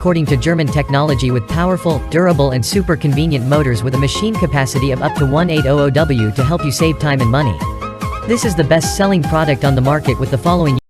according to German technology with powerful, durable and super convenient motors with a machine capacity of up to 1800W to help you save time and money. This is the best-selling product on the market with the following.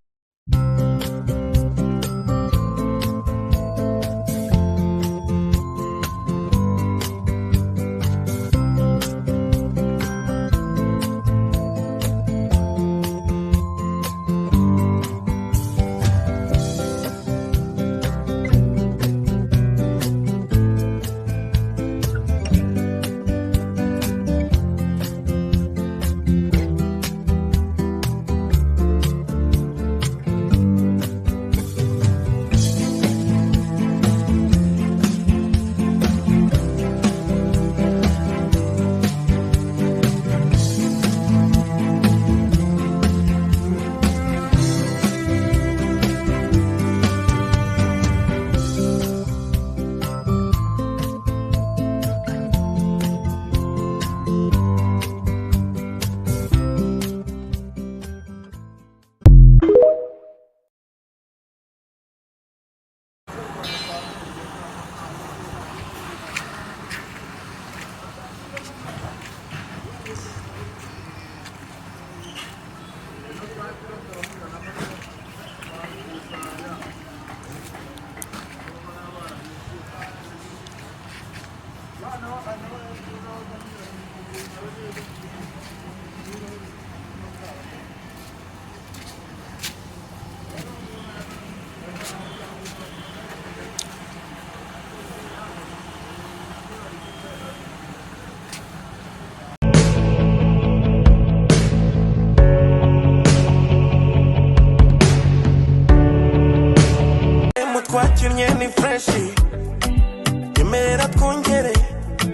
twakinnye ni freshi yemerera twongere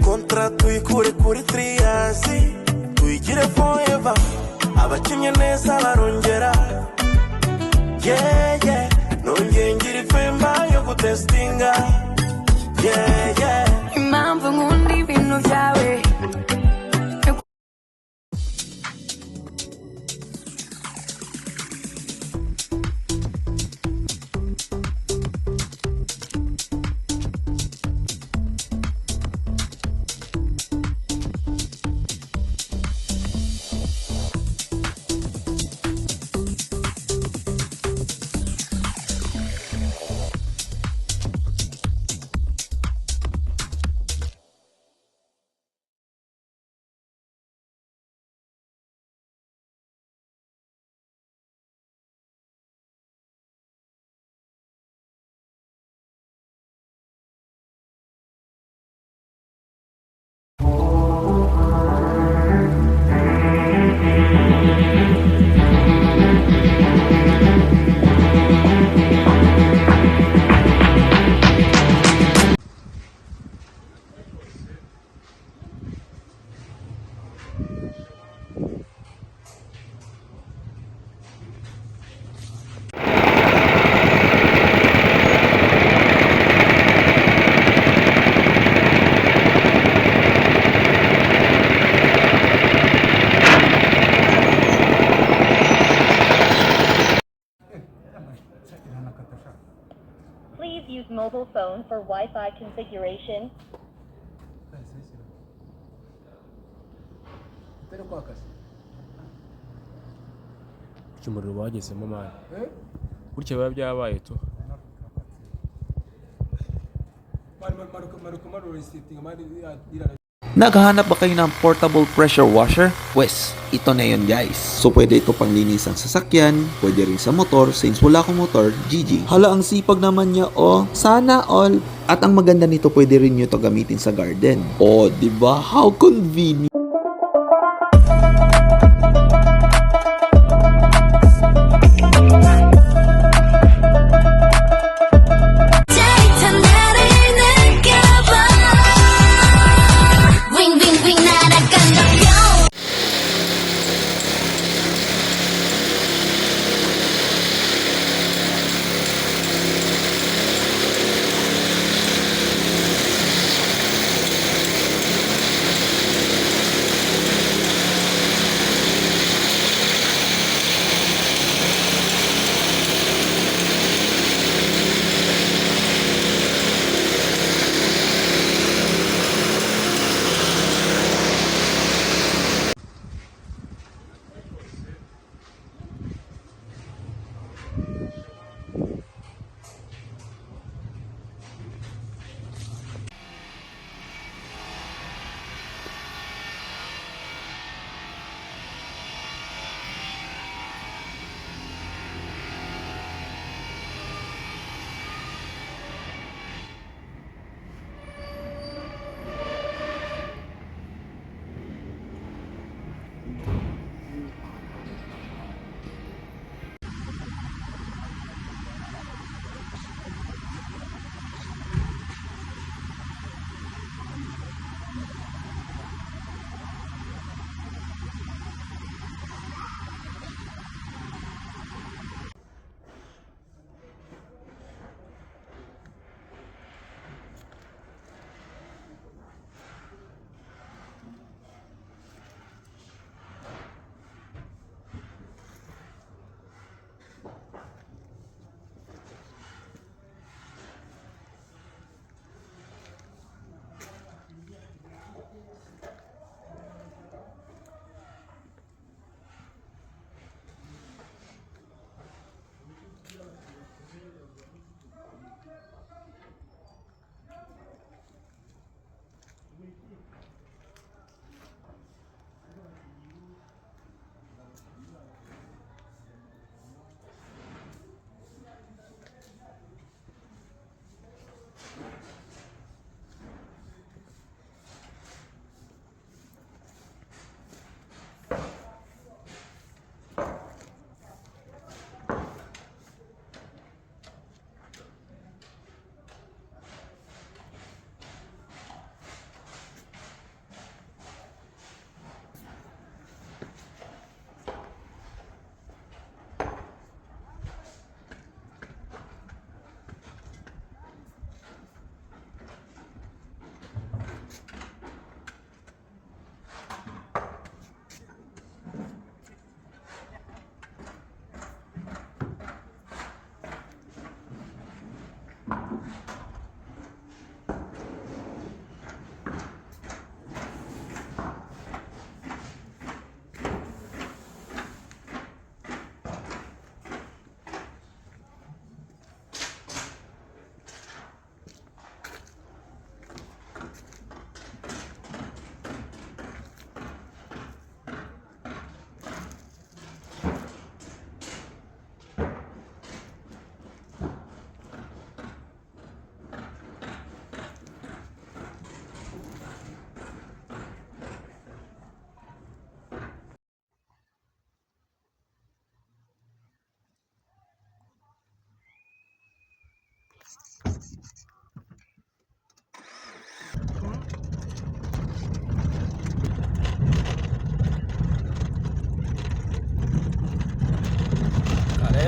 kontra tuyikure kuri 3 years tuyigire forever abakinnye neza barongera yeah yeah nongeye ngira ifemba yo gutestinga yeah yeah impamvu nkunda ibintu byawe. Please use mobile phone for Wi-Fi configuration. Umuriro bagezemo mani gutya biba byabaye to Naghahanap ba kayo ng portable pressure washer? Pwes, ito na yun guys. So pwede ito panglinis ang sasakyan, pwede rin sa motor, since wala akong motor, GG. Hala, ang sipag naman niya, oh. Sana all. At ang maganda nito, pwede rin nyo ito gamitin sa garden. Oh, diba? How convenient.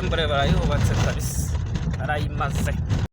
全部で笑いを忘れたです。洗いません。